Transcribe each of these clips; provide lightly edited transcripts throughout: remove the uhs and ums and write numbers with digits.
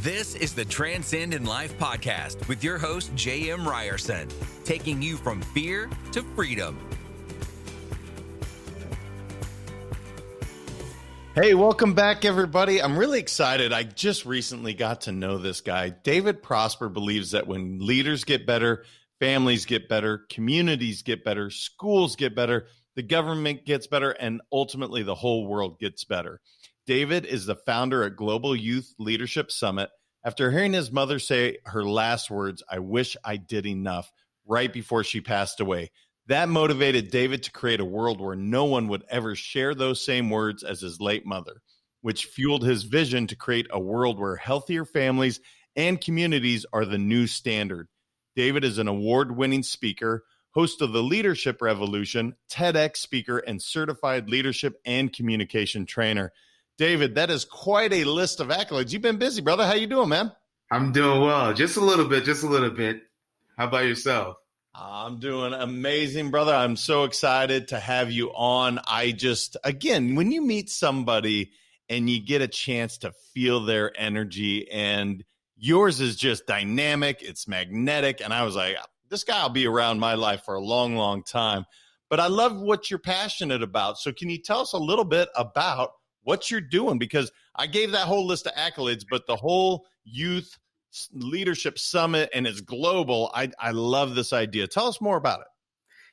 This is the Transcend in Life podcast with your host, J.M. Ryerson, taking you from fear to freedom. Hey, welcome back, everybody. I'm really excited. I just recently got to know this guy. David Prosper believes that when leaders get better, families get better, communities get better, schools get better, the government gets better, and ultimately the whole world gets better. David is the founder at Global Youth Leadership Summit. After hearing his mother say her last words, "I wish I did enough," right before she passed away, that motivated David to create a world where no one would ever share those same words as his late mother, which fueled his vision to create a world where healthier families and communities are the new standard. David is an award-winning speaker, host of the Leadership Revolution, TEDx speaker, and certified leadership and communication trainer. David, that is quite a list of accolades. You've been busy, brother. How you doing, man? I'm doing well. Just a little bit. How about yourself? I'm doing amazing, brother. I'm so excited to have you on. Again, when you meet somebody and you get a chance to feel their energy, and yours is just dynamic, it's magnetic, and I was like, this guy will be around my life for a long, long time. But I love what you're passionate about. So can you tell us a little bit about what you're doing? Because I gave that whole list of accolades, but the whole Youth Leadership Summit, and it's global. I love this idea. Tell us more about it.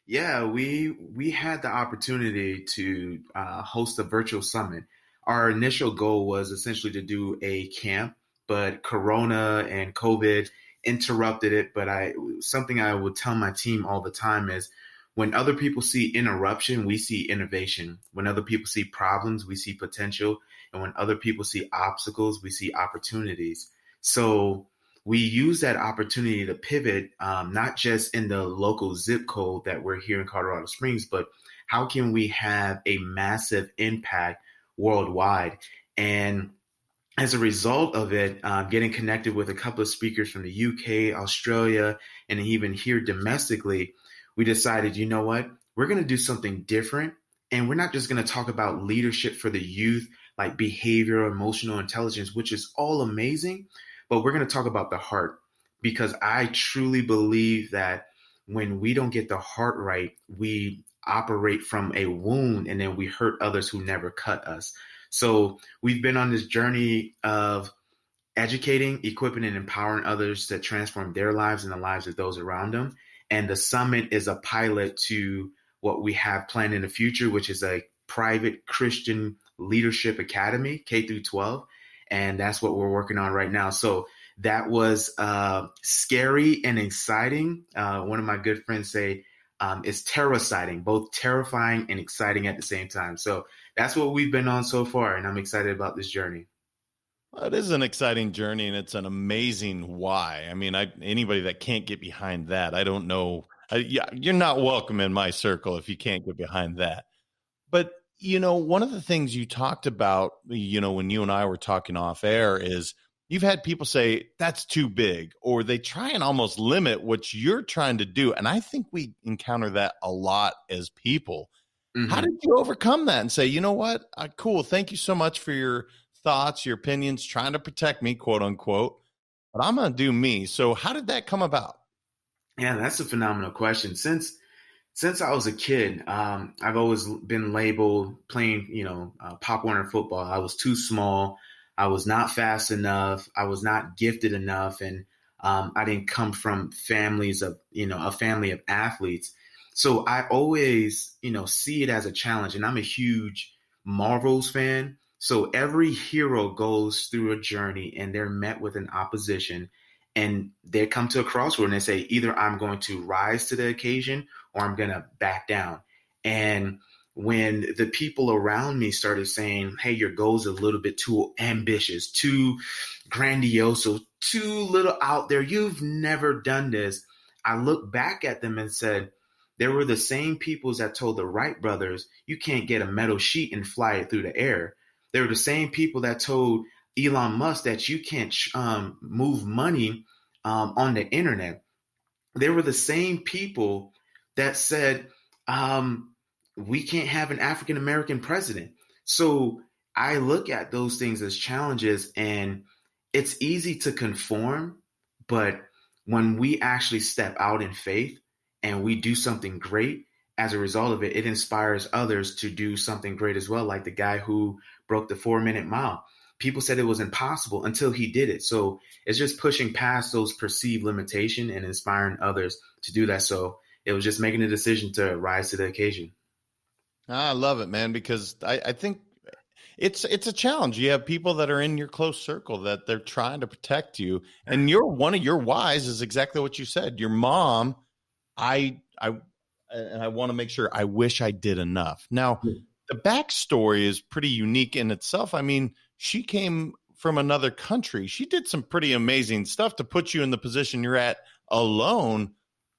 Yeah, we had the opportunity to host a virtual summit. Our initial goal was essentially to do a camp, but Corona and COVID interrupted it. But something I would tell my team all the time is, when other people see interruption, we see innovation. When other people see problems, we see potential. And when other people see obstacles, we see opportunities. So we use that opportunity to pivot, not just in the local zip code that we're here in Colorado Springs, but how can we have a massive impact worldwide? And as a result of it, getting connected with a couple of speakers from the UK, Australia, and even here domestically, we decided, you know what, we're going to do something different. And we're not just going to talk about leadership for the youth, like behavioral, emotional intelligence, which is all amazing, but we're going to talk about the heart, because I truly believe that when we don't get the heart right, we operate from a wound and then we hurt others who never cut us. So we've been on this journey of educating, equipping, and empowering others to transform their lives and the lives of those around them. And the summit is a pilot to what we have planned in the future, which is a private Christian leadership academy, K through 12. And that's what we're working on right now. So that was scary and exciting. One of my good friends say it's terror-citing, both terrifying and exciting at the same time. So that's what we've been on so far. And I'm excited about this journey. Well, it is an exciting journey, and it's an amazing why. I mean, anybody that can't get behind that, I don't know. You're not welcome in my circle if you can't get behind that. But, one of the things you talked about, when you and I were talking off air, is you've had people say that's too big, or they try and almost limit what you're trying to do. And I think we encounter that a lot as people. Mm-hmm. How did you overcome that and say, you know what? Cool. Thank you so much for your thoughts, your opinions, trying to protect me, quote unquote, but I'm going to do me. So how did that come about? Yeah, that's a phenomenal question. Since I was a kid, I've always been labeled playing, Pop Warner football. I was too small. I was not fast enough. I was not gifted enough. And I didn't come from a family of athletes. So I always, see it as a challenge. And I'm a huge Marvel's fan. So every hero goes through a journey and they're met with an opposition, and they come to a crossroad and they say, either I'm going to rise to the occasion or I'm going to back down. And when the people around me started saying, hey, your goals are a little bit too ambitious, too grandiose, too little out there, you've never done this, I looked back at them and said, there were the same peoples that told the Wright brothers, you can't get a metal sheet and fly it through the air. They were the same people that told Elon Musk that you can't move money on the internet. They were the same people that said we can't have an African-American president. So I look at those things as challenges, and it's easy to conform, but when we actually step out in faith and we do something great as a result of it, it inspires others to do something great as well. Like the guy who broke the 4 minute mile. People said it was impossible until he did it. So it's just pushing past those perceived limitation and inspiring others to do that. So it was just making a decision to rise to the occasion. I love it, man, because I think it's a challenge. You have people that are in your close circle that they're trying to protect you. And one of your whys is exactly what you said. Your mom, I want to make sure I wish I did enough. Now, the backstory is pretty unique in itself. I mean, she came from another country. She did some pretty amazing stuff to put you in the position you're at alone,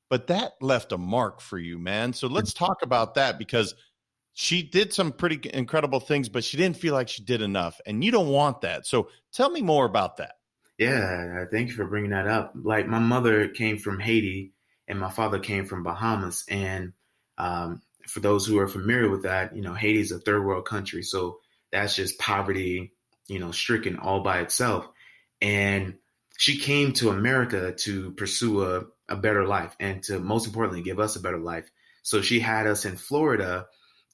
but that left a mark for you, man. So let's talk about that, because she did some pretty incredible things, but she didn't feel like she did enough. And you don't want that. So tell me more about that. Yeah, thank you for bringing that up. Like my mother came from Haiti and my father came from Bahamas. And for those who are familiar with that, Haiti is a third world country. So that's just poverty, stricken all by itself. And she came to America to pursue a better life and to, most importantly, give us a better life. So she had us in Florida,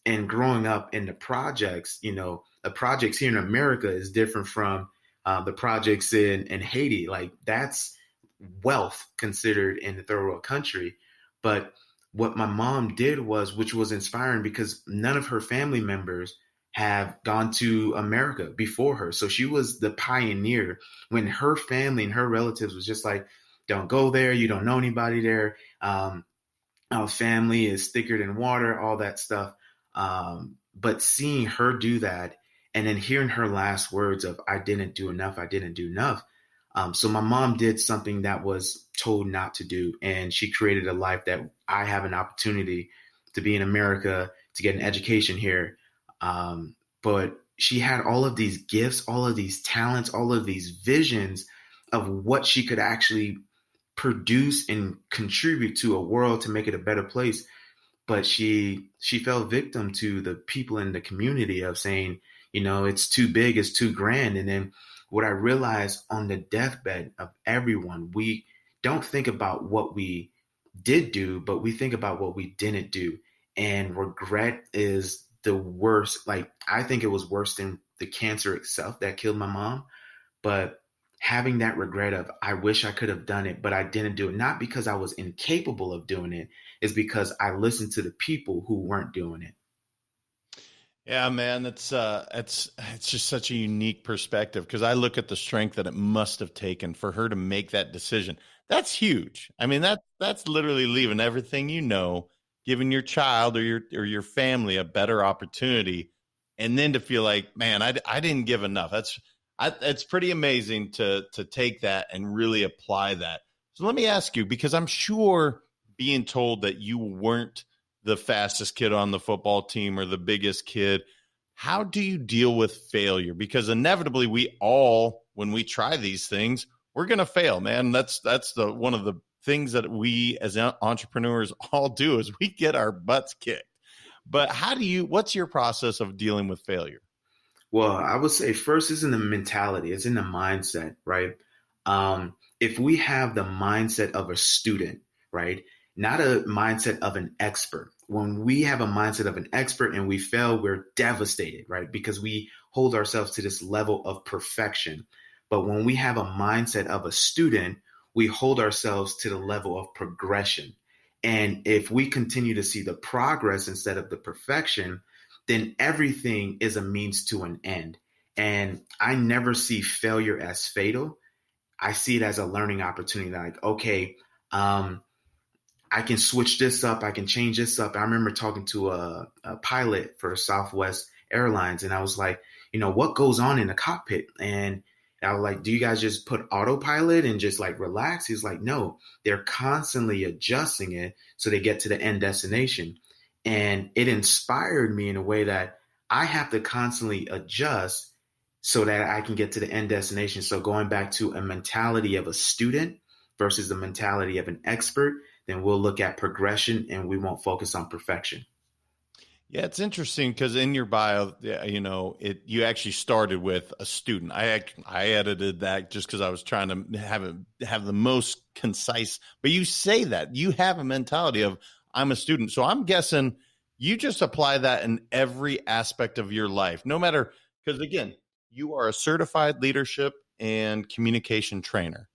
and growing up in the projects, the projects here in America is different from the projects in Haiti. Like that's wealth considered in the third world country. But what my mom did was, which was inspiring, because none of her family members have gone to America before her. So she was the pioneer when her family and her relatives was just like, don't go there. You don't know anybody there. Our family is thicker than water, all that stuff. But seeing her do that and then hearing her last words of, I didn't do enough, I didn't do enough. So my mom did something that was told not to do. And she created a life that I have an opportunity to be in America, to get an education here. But she had all of these gifts, all of these talents, all of these visions of what she could actually produce and contribute to a world to make it a better place. But she fell victim to the people in the community of saying, it's too big, it's too grand. And then what I realized on the deathbed of everyone, we don't think about what we did do, but we think about what we didn't do. And regret is the worst. Like, I think it was worse than the cancer itself that killed my mom. But having that regret of, I wish I could have done it, but I didn't do it, not because I was incapable of doing it, is because I listened to the people who weren't doing it. Yeah, man, it's just such a unique perspective, because I look at the strength that it must have taken for her to make that decision. That's huge. I mean, that's literally leaving everything, giving your child or your family a better opportunity, and then to feel like, man, I didn't give enough. It's pretty amazing to take that and really apply that. So let me ask you, because I'm sure being told that you weren't the fastest kid on the football team or the biggest kid, how do you deal with failure? Because inevitably we all, when we try these things, we're going to fail, man. That's one of the things that we as entrepreneurs all do, is we get our butts kicked. But what's your process of dealing with failure? Well, I would say first is in the mentality, it's in the mindset, right? If we have the mindset of a student, right, not a mindset of an expert. When we have a mindset of an expert and we fail, we're devastated, right? Because we hold ourselves to this level of perfection. But when we have a mindset of a student, we hold ourselves to the level of progression. And if we continue to see the progress instead of the perfection, then everything is a means to an end. And I never see failure as fatal. I see it as a learning opportunity. Like, okay, I can switch this up. I can change this up. I remember talking to a pilot for Southwest Airlines, and I was like, what goes on in the cockpit? And I was like, do you guys just put autopilot and just like relax? He's like, no, they're constantly adjusting it so they get to the end destination. And it inspired me in a way that I have to constantly adjust so that I can get to the end destination. So going back to a mentality of a student versus the mentality of an expert, then we'll look at progression and we won't focus on perfection. Yeah, it's interesting because in your bio, you actually started with a student. I edited that just because I was trying to have the most concise. But you say that you have a mentality of I'm a student, so I'm guessing you just apply that in every aspect of your life, no matter, because again, you are a certified leadership and communication trainer,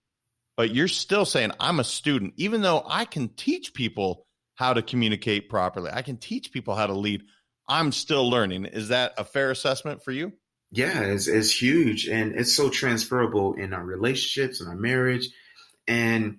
but you're still saying I'm a student, even though I can teach people how to communicate properly. I can teach people how to lead. I'm still learning. Is that a fair assessment for you? Yeah, it's huge, and it's so transferable in our relationships and our marriage. And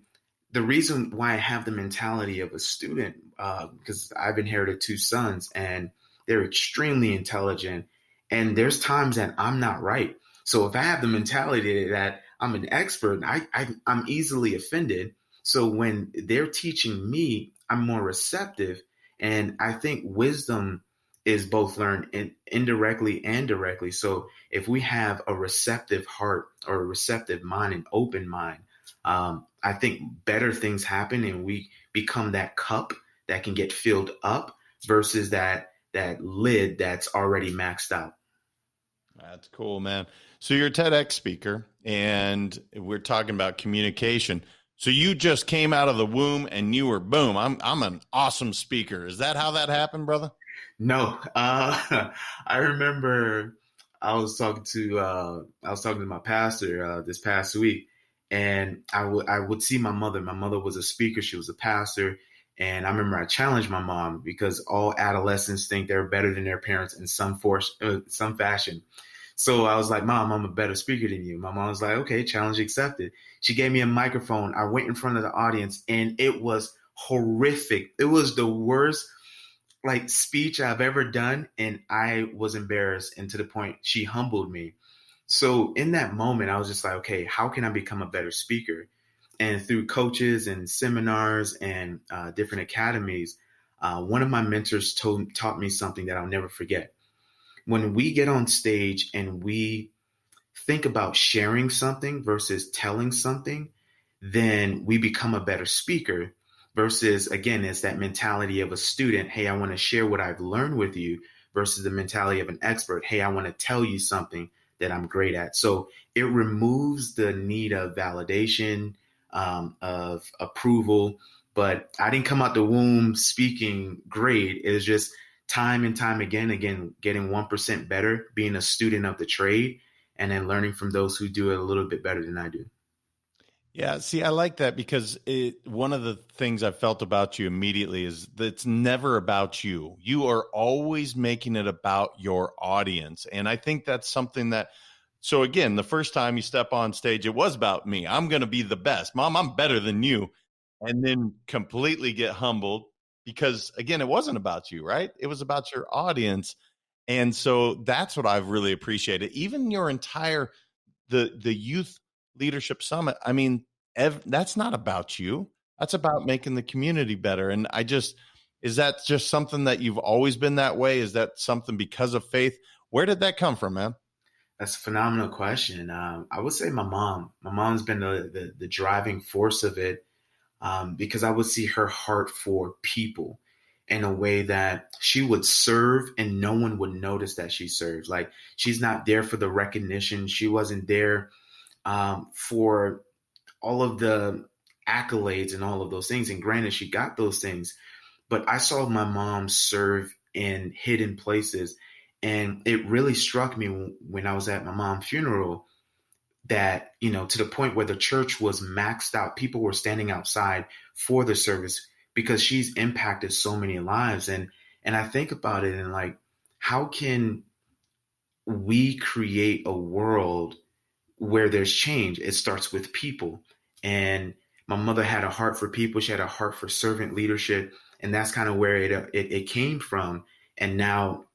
the reason why I have the mentality of a student, because I've inherited two sons and they're extremely intelligent. And there's times that I'm not right. So if I have the mentality that I'm an expert, I'm easily offended. So when they're teaching me, I'm more receptive. And I think wisdom is both learned indirectly and directly. So if we have a receptive heart or a receptive mind, an open mind, I think better things happen and we become that cup that can get filled up versus that lid that's already maxed out. That's cool, man. So you're a TEDx speaker and we're talking about communication. So you just came out of the womb and you were boom, I'm an awesome speaker. Is that how that happened, brother? No, I remember I was talking to my pastor this past week, and I would see my mother. My mother was a speaker; she was a pastor, and I remember I challenged my mom because all adolescents think they're better than their parents in some fashion. So I was like, Mom, I'm a better speaker than you. My mom was like, okay, challenge accepted. She gave me a microphone. I went in front of the audience, and it was horrific. It was the worst like speech I've ever done, and I was embarrassed, and to the point she humbled me. So in that moment, I was just like, okay, how can I become a better speaker? And through coaches and seminars and different academies, one of my mentors taught me something that I'll never forget. When we get on stage and we think about sharing something versus telling something, then we become a better speaker. Versus, again, it's that mentality of a student. Hey, I want to share what I've learned with you versus the mentality of an expert. Hey, I want to tell you something that I'm great at. So it removes the need of validation, of approval. But I didn't come out the womb speaking great. It was just time and time again, getting 1% better, being a student of the trade, and then learning from those who do it a little bit better than I do. Yeah, see, I like that because one of the things I felt about you immediately is that it's never about you. You are always making it about your audience. And I think that's something that, so again, the first time you step on stage, it was about me. I'm going to be the best. Mom, I'm better than you. And then completely get humbled because, again, it wasn't about you, right? It was about your audience. And so that's what I've really appreciated. Even your entire the youth leadership summit. I mean, that's not about you. That's about making the community better. And is that just something that you've always been that way? Is that something because of faith? Where did that come from, man? That's a phenomenal question. I would say my mom. My mom's been the driving force of it, because I would see her heart for people in a way that she would serve and no one would notice that she serves. Like she's not there for the recognition. She wasn't there for all of the accolades and all of those things. And granted, she got those things, but I saw my mom serve in hidden places. And it really struck me when I was at my mom's funeral that, to the point where the church was maxed out. People were standing outside for the service because she's impacted so many lives. And I think about it and like, how can we create a world where there's change? It starts with people. And my mother had a heart for people. She had a heart for servant leadership. And that's kind of where it came from. And now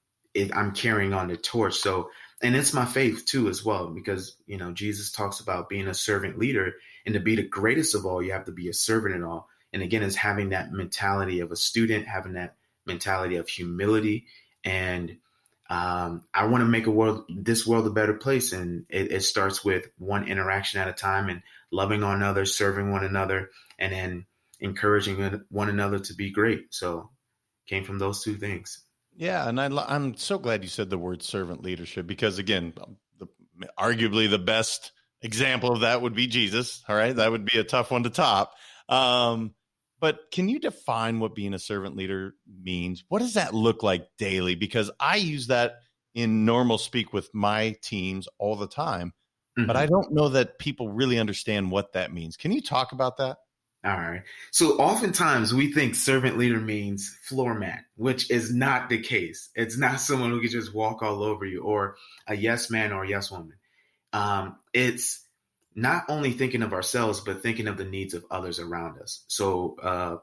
I'm carrying on the torch. So, and it's my faith too, as well, because, Jesus talks about being a servant leader, and to be the greatest of all, you have to be a servant in all. And again, it's having that mentality of a student, having that mentality of humility. And I want to make this world a better place. And it starts with one interaction at a time and loving on others, serving one another, and then encouraging one another to be great. So came from those two things. Yeah, and I'm so glad you said the word servant leadership because, again, arguably the best example of that would be Jesus. All right, that would be a tough one to top. Um, but can you define what being a servant leader means? What does that look like daily? Because I use that in normal speak with my teams all the time, but I Mhm. don't know that people really understand what that means. Can you talk about that? All right. So oftentimes we think servant leader means floor mat, which is not the case. It's not someone who can just walk all over you or a yes man or a yes woman. It's not only thinking of ourselves, but thinking of the needs of others around us. So,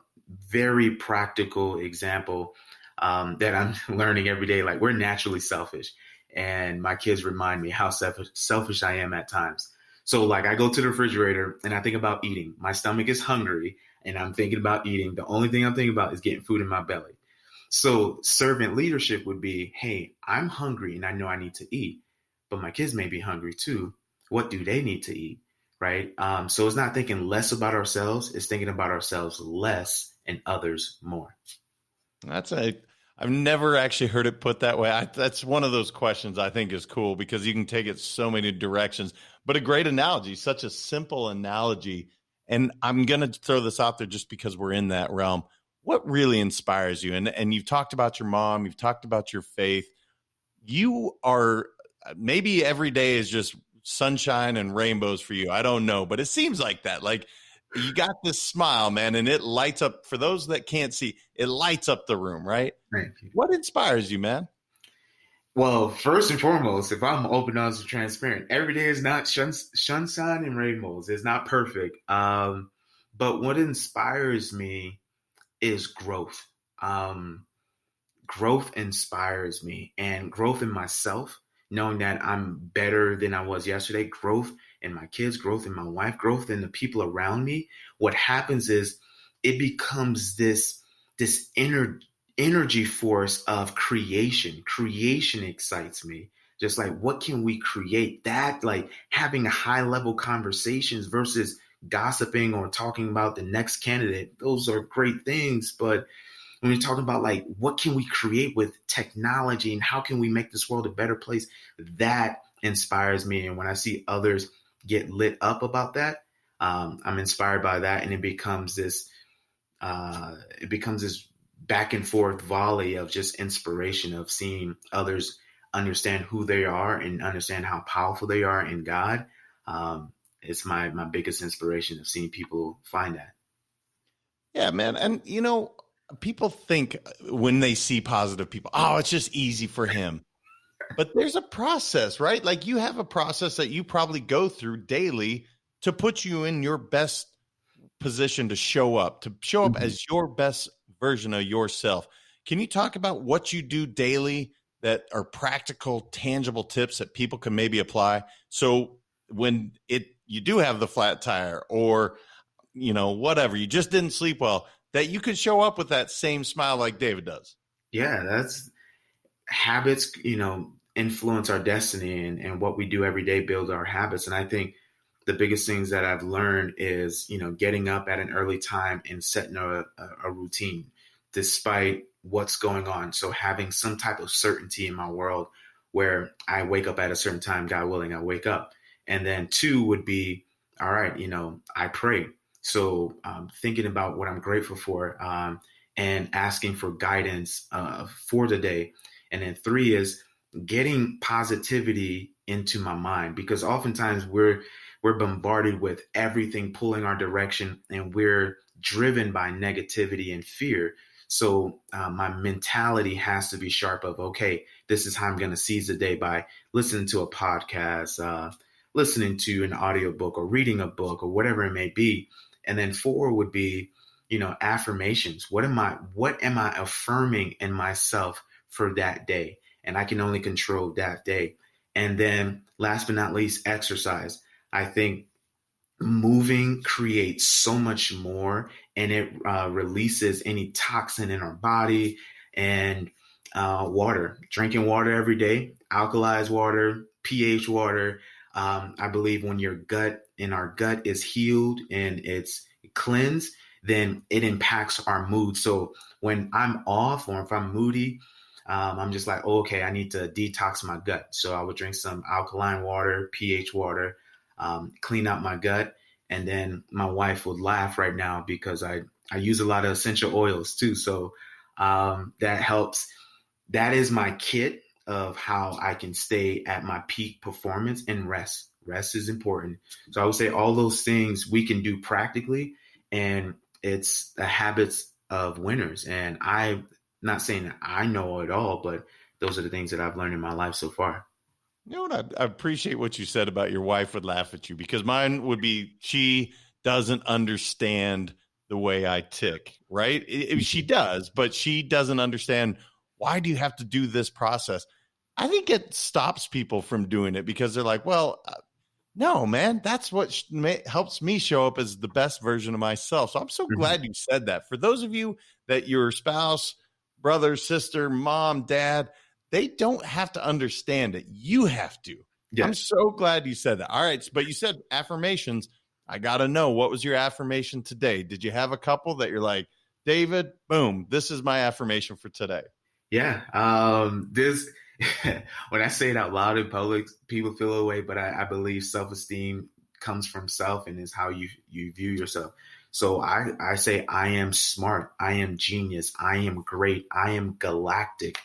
very practical example that I'm learning every day. Like we're naturally selfish, and my kids remind me how selfish I am at times. So, like I go to the refrigerator and I think about eating. My stomach is hungry, and I'm thinking about eating. The only thing I'm thinking about is getting food in my belly. So, servant leadership would be, hey, I'm hungry and I know I need to eat, but my kids may be hungry too. What do they need to eat? Right. So it's not thinking less about ourselves, it's thinking about ourselves less and others more. That's a I've never actually heard it put that way. That's one of those questions I think is cool because you can take it so many directions. But a great analogy, such a simple analogy. And I'm going to throw this out there just because we're in that realm. What really inspires you? And you've talked about your mom, you've talked about your faith. You are maybe every day is just sunshine and rainbows for you. I don't know, but it seems like that. Like you got this smile, man, and it lights up for those that can't see. It lights up the room, right? Thank you. What inspires you, man? Well, first and foremost, if I'm open, honest, and transparent, every day is not sunshine and rainbows. It's not perfect. But what inspires me is growth. Um, Growth inspires me, and growth in myself, knowing that I'm better than I was yesterday, growth in my kids, growth in my wife, growth in the people around me. What happens is it becomes this energy force of creation excites me. Just like what can we create, that like having high level conversations versus gossiping or talking about the next candidate, those are great things, but when we talk about like what can we create with technology and how can we make this world a better place, that inspires me. And when I see others get lit up about that, I'm inspired by that, and it becomes this back and forth volley of just inspiration of seeing others understand who they are and understand how powerful they are in God. It's my biggest inspiration of seeing people find that. Yeah, man. And people think when they see positive people, oh, it's just easy for him. But there's a process, right? Like you have a process that you probably go through daily to put you in your best position to show up Mhm. as your best version of yourself. Can you talk about what you do daily that are practical, tangible tips that people can maybe apply? So when you do have the flat tire or whatever, you just didn't sleep well, that you could show up with that same smile like David does. Yeah, that's habits, influence our destiny, and what we do every day build our habits. And I think the biggest things that I've learned is, getting up at an early time and setting a routine despite what's going on. So having some type of certainty in my world where I wake up at a certain time, God willing, I wake up. And then two would be, all right, I pray. So thinking about what I'm grateful for, and asking for guidance for the day. And then three is getting positivity into my mind, because oftentimes we're bombarded with everything pulling our direction and we're driven by negativity and fear. So my mentality has to be sharp of, okay, this is how I'm going to seize the day, by listening to a podcast, listening to an audiobook or reading a book or whatever it may be. And then four would be, affirmations. What am I affirming in myself for that day? And I can only control that day. And then last but not least, exercise. I think moving creates so much more, and it releases any toxin in our body. And water, drinking water every day, alkalized water, pH water. I believe when our gut is healed and it's cleansed, then it impacts our mood. So when I'm off or if I'm moody, I'm just like, oh, okay, I need to detox my gut. So I would drink some alkaline water, pH water, clean out my gut. And then my wife would laugh right now because I use a lot of essential oils too. So that helps. That is my kit of how I can stay at my peak performance, and rest. Rest is important. So I would say all those things we can do practically, and it's the habits of winners. And I'm not saying that I know it all, but those are the things that I've learned in my life so far. You know what? I appreciate what you said about your wife would laugh at you, because mine would be she doesn't understand the way I tick, right? She does, but she doesn't understand, why do you have to do this process? I think it stops people from doing it because they're like, well, no, man, that's what helps me show up as the best version of myself. So I'm so glad you said that. For those of you that your spouse, brother, sister, mom, dad, they don't have to understand it. You have to. I'm Yes. so glad you said that. All right. But you said affirmations. I got to know, what was your affirmation today? Did you have a couple that you're like, David, boom, this is my affirmation for today? Yeah. This when I say it out loud in public, people feel away, but I believe self-esteem comes from self and is how you view yourself. So I say I am smart, I am genius, I am great, I am galactic,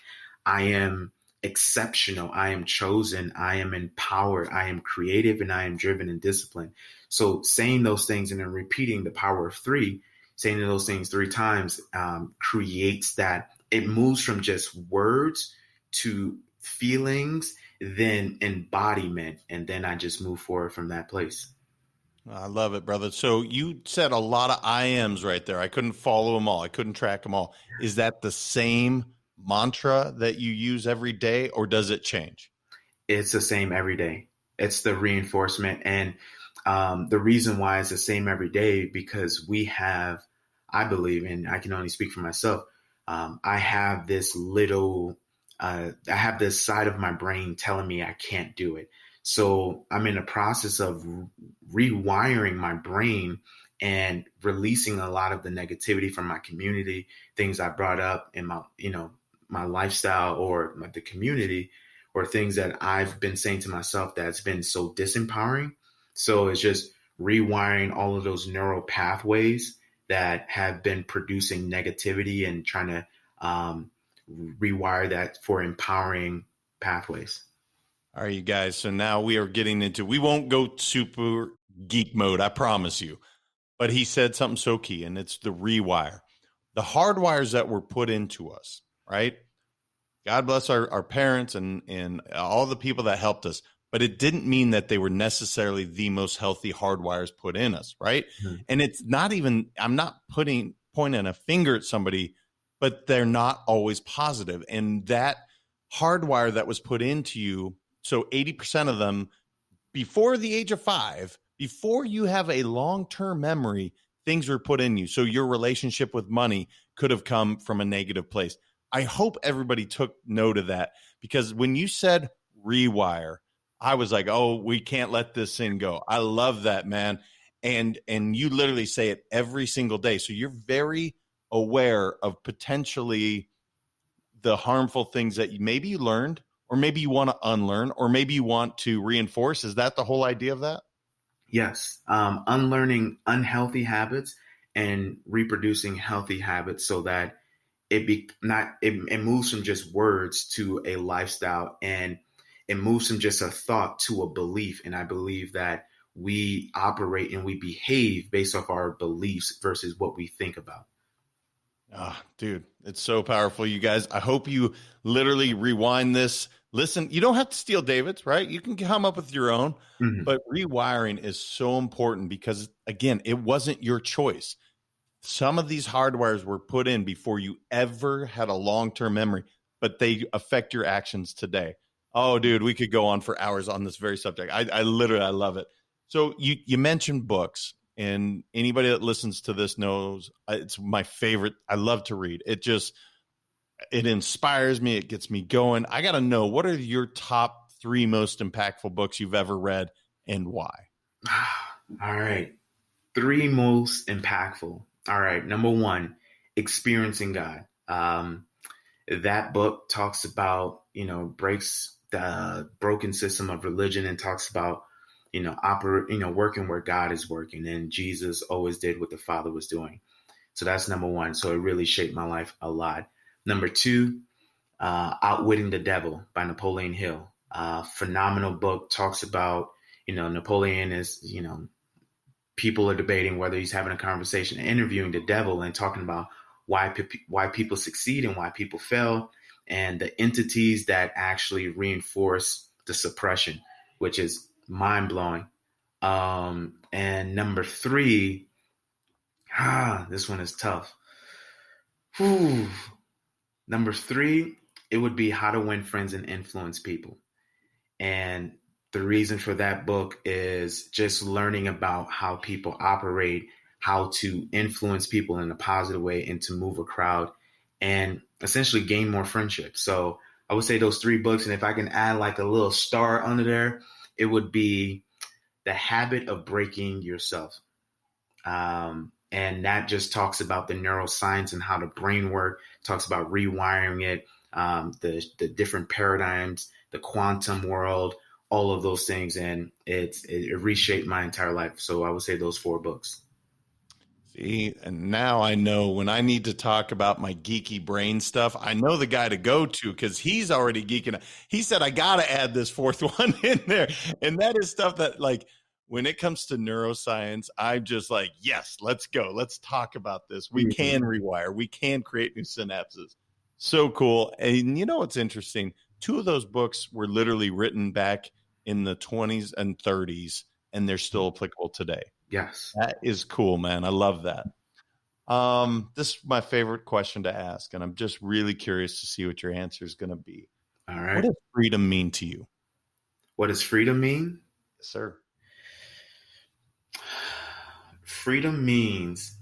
I am exceptional, I am chosen, I am empowered, I am creative, and I am driven and disciplined. So saying those things and then repeating the power of three, saying those things three times creates that. It moves from just words to feelings, then embodiment, and then I just move forward from that place. I love it, brother. So you said a lot of I ams right there. I couldn't follow them all. I couldn't track them all. Is that the same mantra that you use every day, or does it change? It's the same every day. It's the reinforcement. And the reason why it's the same every day, because we have, I believe, and I can only speak for myself, I have this little, I have this side of my brain telling me I can't do it. So I'm in the process of rewiring my brain and releasing a lot of the negativity from my community, things I brought up in my, my lifestyle or the community, or things that I've been saying to myself that's been so disempowering. So it's just rewiring all of those neural pathways that have been producing negativity and trying to rewire that for empowering pathways. All right, you guys. So now we are getting into, we won't go super geek mode, I promise you. But he said something so key, and it's the rewire. The hardwires that were put into us, right? God bless our parents and all the people that helped us, but it didn't mean that they were necessarily the most healthy hardwires put in us, right? Mm-hmm. And it's not even, I'm not pointing a finger at somebody, but they're not always positive. And that hardwire that was put into you, so 80% of them before the age of 5, before you have a long-term memory, things were put in you. So your relationship with money could have come from a negative place. I hope everybody took note of that, because when you said rewire, I was like, oh, we can't let this thing go. I love that, man. And you literally say it every single day. So you're very aware of potentially the harmful things that maybe you learned, or maybe you want to unlearn, or maybe you want to reinforce. Is that the whole idea of that? Yes. Unlearning unhealthy habits and reproducing healthy habits, so that it moves from just words to a lifestyle, and it moves from just a thought to a belief. And I believe that we operate and we behave based off our beliefs versus what we think about. Ah, dude, it's so powerful, you guys. I hope you literally rewind this. Listen, you don't have to steal David's, right? You can come up with your own, Mm-hmm. but rewiring is so important because, again, it wasn't your choice. Some of these hardwires were put in before you ever had a long-term memory, but they affect your actions today. Oh, dude, we could go on for hours on this very subject. I literally, I love it. So you mentioned books, and anybody that listens to this knows it's my favorite. I love to read. It inspires me. It gets me going. I got to know, what are your top 3 most impactful books you've ever read, and why? All right. 3 most impactful. All right. Number 1, experiencing God. That book talks about, breaks the broken system of religion and talks about, working where God is working, and Jesus always did what the Father was doing. So that's number one. So it really shaped my life a lot. Number two, Outwitting the Devil by Napoleon Hill. Phenomenal book. Talks about, Napoleon is, people are debating whether he's having a conversation, interviewing the devil and talking about why people succeed and why people fail, and the entities that actually reinforce the suppression, which is mind blowing. And number three, this one is tough. Whew. Number three, it would be How to Win Friends and Influence People. And the reason for that book is just learning about how people operate, how to influence people in a positive way and to move a crowd and essentially gain more friendships. So I would say those three books. And if I can add like a little star under there, it would be The Habit of Breaking Yourself. And that just talks about the neuroscience and how the brain works, talks about rewiring it, the different paradigms, the quantum world, all of those things. And it reshaped my entire life. So I would say those four books. See, and now I know when I need to talk about my geeky brain stuff, I know the guy to go to because he's already geeking out. He said, I got to add this fourth one in there. And that is stuff that, like, when it comes to neuroscience, I'm just like, yes, let's go. Let's talk about this. We can rewire. We can create new synapses. So cool. And you know what's interesting? Two of those books were literally written back in the 20s and 30s, and they're still applicable today. Yes. That is cool, man. I love that. This is my favorite question to ask, and I'm just really curious to see what your answer is going to be. All right. What does freedom mean to you? What does freedom mean? Yes, sir. Freedom means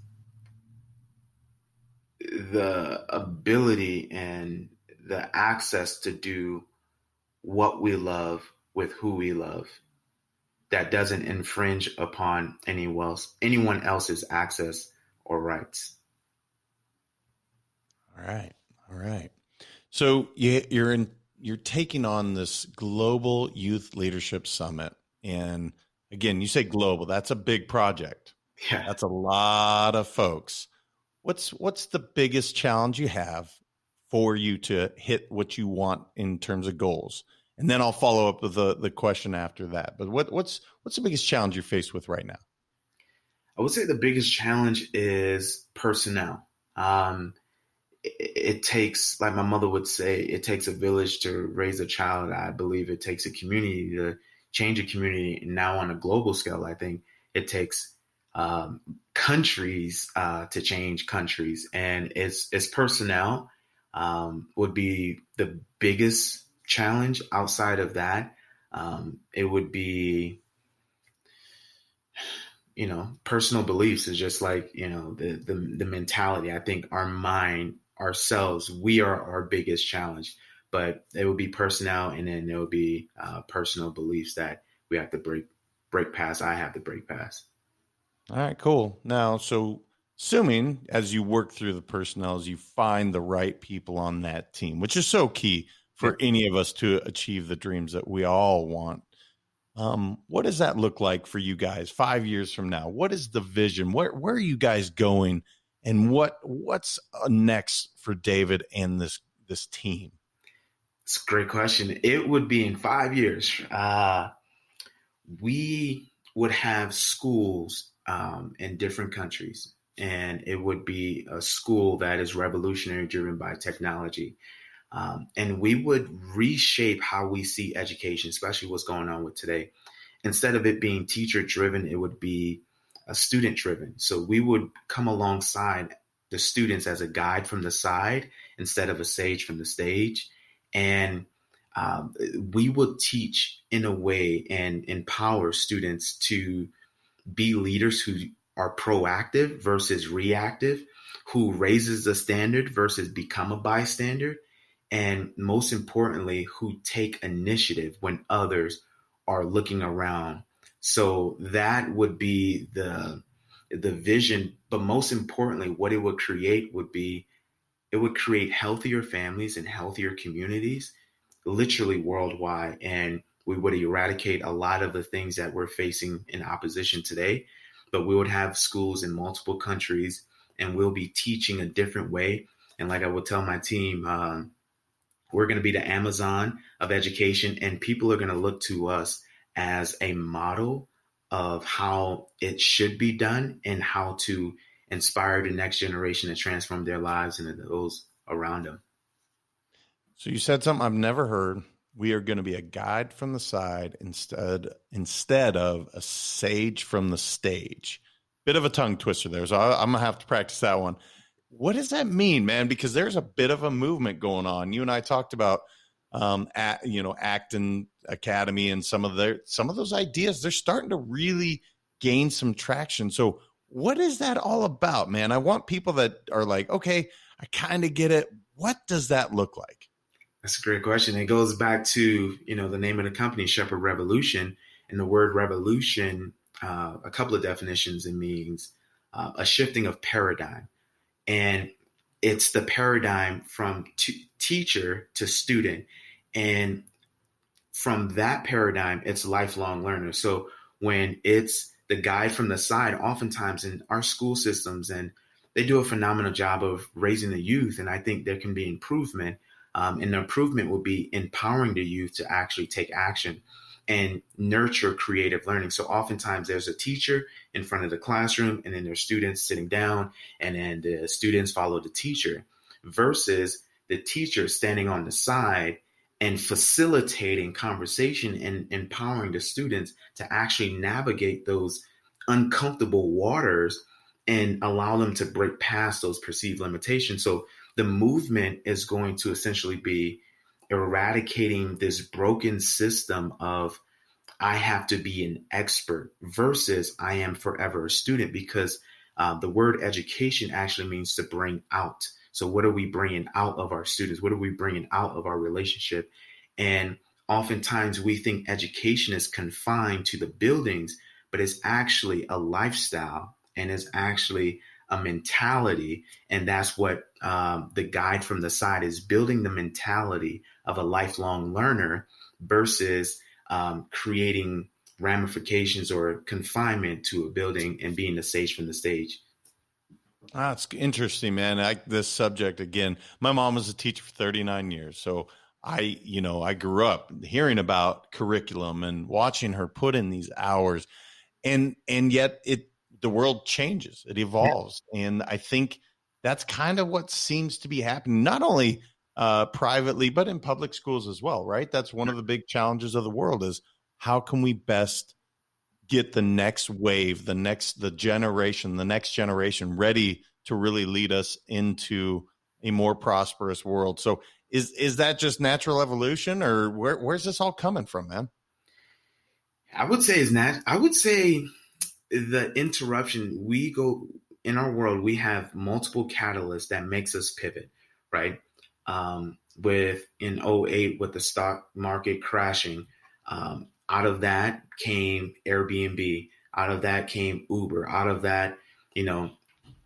the ability and the access to do what we love with who we love that doesn't infringe upon anyone else's access or rights. All right. So you're taking on this global youth leadership summit, and again, you say global. That's a big project. Yeah, that's a lot of folks. What's the biggest challenge you have for you to hit what you want in terms of goals? And then I'll follow up with the question after that. But what's the biggest challenge you're faced with right now? I would say the biggest challenge is personnel. It takes, like my mother would say, it takes a village to raise a child. I believe it takes a community to change a community. And now on a global scale, I think it takes countries to change countries. And it's personnel would be the biggest challenge. Outside of that, it would be, personal beliefs is just like, the mentality. I think our mind, ourselves, we are our biggest challenge, but it would be personnel. And then there would be personal beliefs that we have to break past. I have to break past. All right, cool. Now, so assuming as you work through the personnel, you find the right people on that team, which is so key for any of us to achieve the dreams that we all want. What does that look like for you guys 5 years from now? What is the vision? Where are you guys going? And what's next for David and this team? It's a great question. It would be in 5 years. We would have schools in different countries, and it would be a school that is revolutionary, driven by technology. And we would reshape how we see education, especially what's going on with today. Instead of it being teacher driven, it would be student driven. So we would come alongside the students as a guide from the side instead of a sage from the stage. And we would teach in a way and empower students to be leaders who are proactive versus reactive, who raises the standard versus become a bystander, and most importantly, who take initiative when others are looking around. So that would be the vision, but most importantly, what it would create would be it would create healthier families and healthier communities, literally worldwide. And we would eradicate a lot of the things that we're facing in opposition today. But we would have schools in multiple countries, and we'll be teaching a different way. And like I would tell my team, we're going to be the Amazon of education, and people are going to look to us as a model of how it should be done and how to inspire the next generation to transform their lives and those around them. So you said something I've never heard. We are going to be a guide from the side instead of a sage from the stage. Bit of a tongue twister there, so I'm gonna have to practice that one. What does that mean, man? Because there's a bit of a movement going on. You and I talked about, Acton Academy and some of those ideas. They're starting to really gain some traction. So, what is that all about, man? I want people that are like, okay, I kind of get it. What does that look like? That's a great question. It goes back to, the name of the company, Shepherd Revolution, and the word revolution. A couple of definitions. It means a shifting of paradigm. And it's the paradigm from teacher to student. And from that paradigm, it's lifelong learner. So when it's the guide from the side, oftentimes in our school systems, and they do a phenomenal job of raising the youth. And I think there can be improvement. And the improvement will be empowering the youth to actually take action and nurture creative learning. So oftentimes there's a teacher in front of the classroom, and then there's students sitting down, and then the students follow the teacher, versus the teacher standing on the side and facilitating conversation and empowering the students to actually navigate those uncomfortable waters and allow them to break past those perceived limitations. So the movement is going to essentially be eradicating this broken system of I have to be an expert versus I am forever a student, because the word education actually means to bring out. So what are we bringing out of our students? What are we bringing out of our relationship? And oftentimes we think education is confined to the buildings, but it's actually a lifestyle, and it's actually a mentality. And that's what the guide from the side is, building the mentality of a lifelong learner versus creating ramifications or confinement to a building and being the sage from the stage. It's interesting, man. This subject again, my mom was a teacher for 39 years. So I grew up hearing about curriculum and watching her put in these hours, and yet the world changes, it evolves. Yeah. And I think that's kind of what seems to be happening, not only privately, but in public schools as well, right? That's one of the big challenges of the world is how can we best get the next wave, the next generation ready to really lead us into a more prosperous world. So is that just natural evolution, or where's this all coming from, man? I would say the interruption, we go in our world, we have multiple catalysts that makes us pivot, right? With in '08 with the stock market crashing, out of that came Airbnb, out of that came Uber, out of that,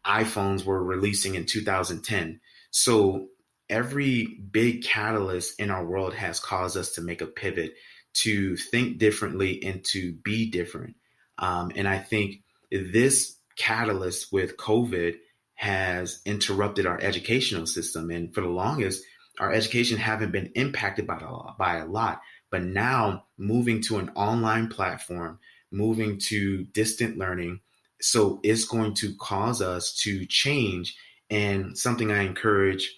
iPhones were releasing in 2010. So every big catalyst in our world has caused us to make a pivot, to think differently and to be different. And I think this catalyst with COVID has interrupted our educational system. And for the longest, our education haven't been impacted by a lot. But now moving to an online platform, moving to distant learning, so it's going to cause us to change. And something I encourage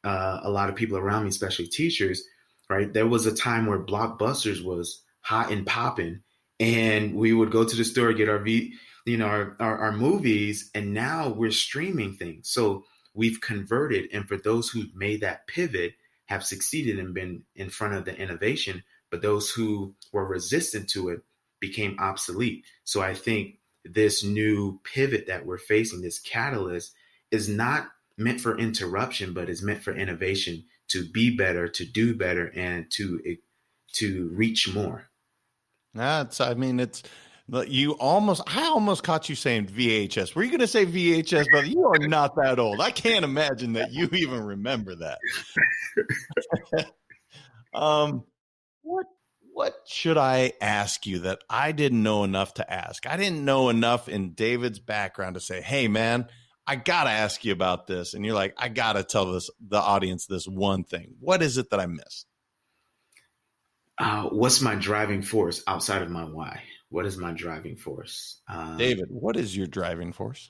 a lot of people around me, especially teachers, right? There was a time where Blockbusters was hot and popping, and we would go to the store, get our movies, and now we're streaming things. So we've converted, and for those who made that pivot have succeeded and been in front of the innovation, but those who were resistant to it became obsolete. So I think this new pivot that we're facing, this catalyst, is not meant for interruption, but is meant for innovation, to be better, to do better, and to reach more. It's I almost caught you saying VHS. Were you going to say VHS, brother? You are not that old. I can't imagine that you even remember that. Um, what what should I ask you that I didn't know enough to ask? I didn't know enough in David's background to say, "Hey, man, I got to ask you about this." And you're like, "I got to tell the audience this one thing." What is it that I missed? What's my driving force outside of my why? What is my driving force? David, what is your driving force?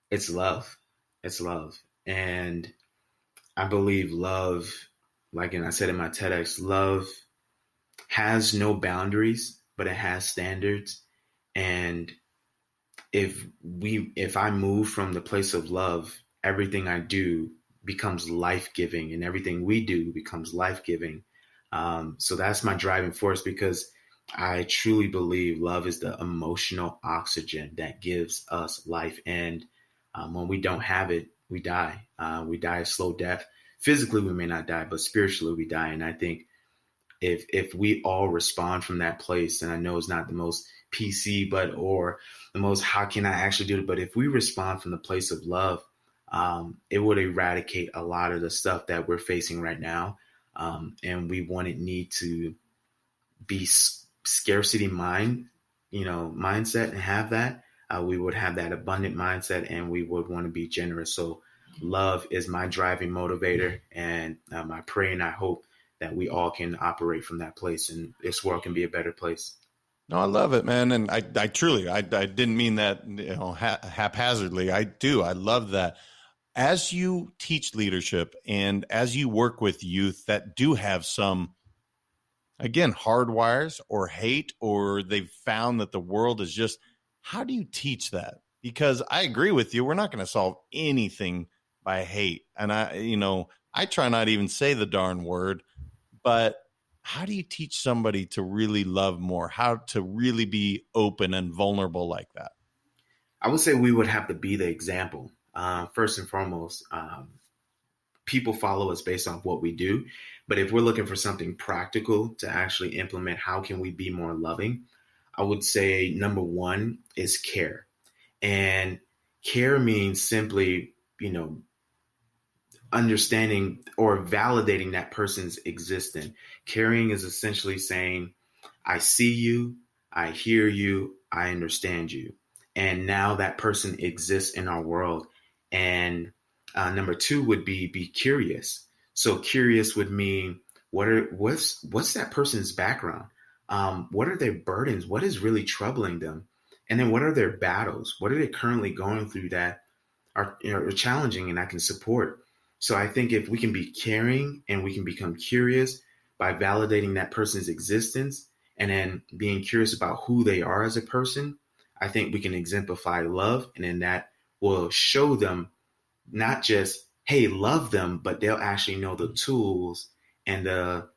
It's love. It's love. And I believe love, like and I said in my TEDx, love has no boundaries, but it has standards. And if I move from the place of love, everything I do becomes life-giving and everything we do becomes life-giving. So that's my driving force because I truly believe love is the emotional oxygen that gives us life. And when we don't have it, we die. We die a slow death. Physically, we may not die, but spiritually, we die. And I think if we all respond from that place, and I know it's not the most PC, or the most how can I actually do it, but if we respond from the place of love, it would eradicate a lot of the stuff that we're facing right now. And we wouldn't need to be scarcity mindset and have that. We would have that abundant mindset and we would want to be generous. So love is my driving motivator, and I pray and I hope that we all can operate from that place and this world can be a better place. No, I love it, man. And I truly, I didn't mean that, haphazardly. I do. I love that. As you teach leadership and as you work with youth that do have some, again, hardwires or hate, or they've found that the world is just, how do you teach that? Because I agree with you. We're not going to solve anything by hate. And I try not to even say the darn word, but how do you teach somebody to really love more, how to really be open and vulnerable like that? I would say we would have to be the example. First and foremost, people follow us based on what we do. But if we're looking for something practical to actually implement, how can we be more loving? I would say number one is care. And care means simply, understanding or validating that person's existence. Caring is essentially saying, I see you, I hear you, I understand you. And now that person exists in our world. And number two would be curious. So curious would mean what's that person's background? What are their burdens? What is really troubling them? And then what are their battles? What are they currently going through that are challenging and I can support? So I think if we can be caring and we can become curious by validating that person's existence and then being curious about who they are as a person, I think we can exemplify love. And then that will show them not just, hey, love them, but they'll actually know the tools and the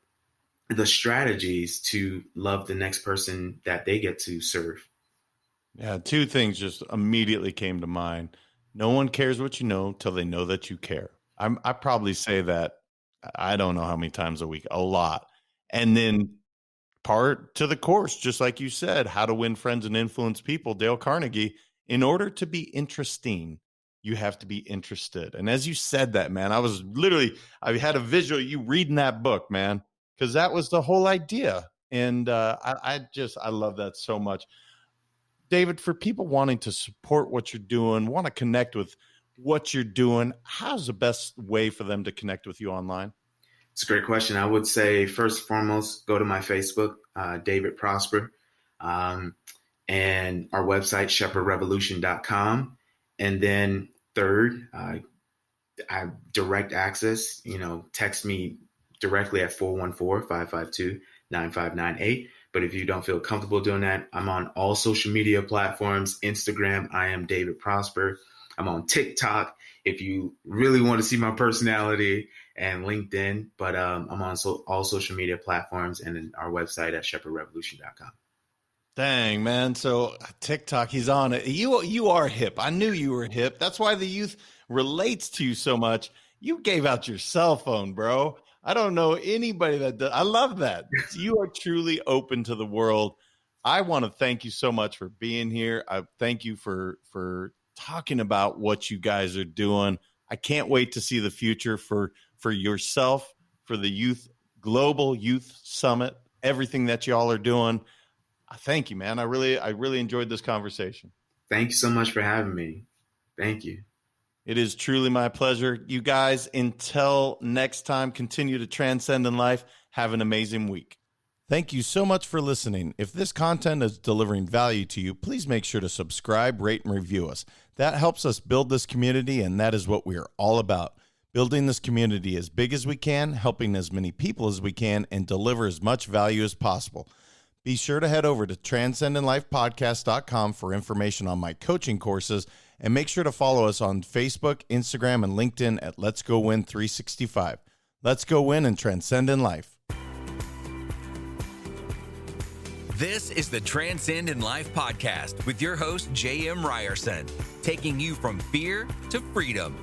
strategies to love the next person that they get to serve. Yeah, two things just immediately came to mind. No one cares what you know till they know that you care. I probably say that, I don't know how many times a week, a lot. And then part to the course, just like you said, How to Win Friends and Influence People, Dale Carnegie, in order to be interesting, you have to be interested. And as you said that, man, I had a visual, you reading that book, man, because that was the whole idea. And I love that so much. David, for people wanting to support what you're doing, want to connect with what you're doing, how's the best way for them to connect with you online? It's a great question. I would say first and foremost, go to my Facebook, David Prosper, and our website, shepherdrevolution.com. And then third, I direct access, text me directly at 414-552-9598. But if you don't feel comfortable doing that, I'm on all social media platforms. Instagram, I am David Prosper. I'm on TikTok if you really want to see my personality, and LinkedIn. But I'm on all social media platforms and then our website at shepherdrevolution.com. Dang, man. So TikTok, he's on it. You are hip. I knew you were hip. That's why the youth relates to you so much. You gave out your cell phone, bro. I don't know anybody that does. I love that. You are truly open to the world. I want to thank you so much for being here. I thank you for talking about what you guys are doing. I can't wait to see the future for yourself, for the Global Youth Summit, everything that y'all are doing. Thank you, man. I really enjoyed this conversation. Thank you so much for having me. Thank you. It is truly my pleasure. You guys, until next time, continue to transcend in life. Have an amazing week. Thank you so much for listening. If this content is delivering value to you, please make sure to subscribe, rate, and review us. That helps us build this community, and that is what we are all about. Building this community as big as we can, helping as many people as we can, and deliver as much value as possible. Be sure to head over to transcendinlifepodcast.com for information on my coaching courses, and make sure to follow us on Facebook, Instagram, and LinkedIn at Let's Go Win 365. Let's go win and transcend in life. This is the Transcend in Life podcast with your host, J.M. Ryerson, taking you from fear to freedom.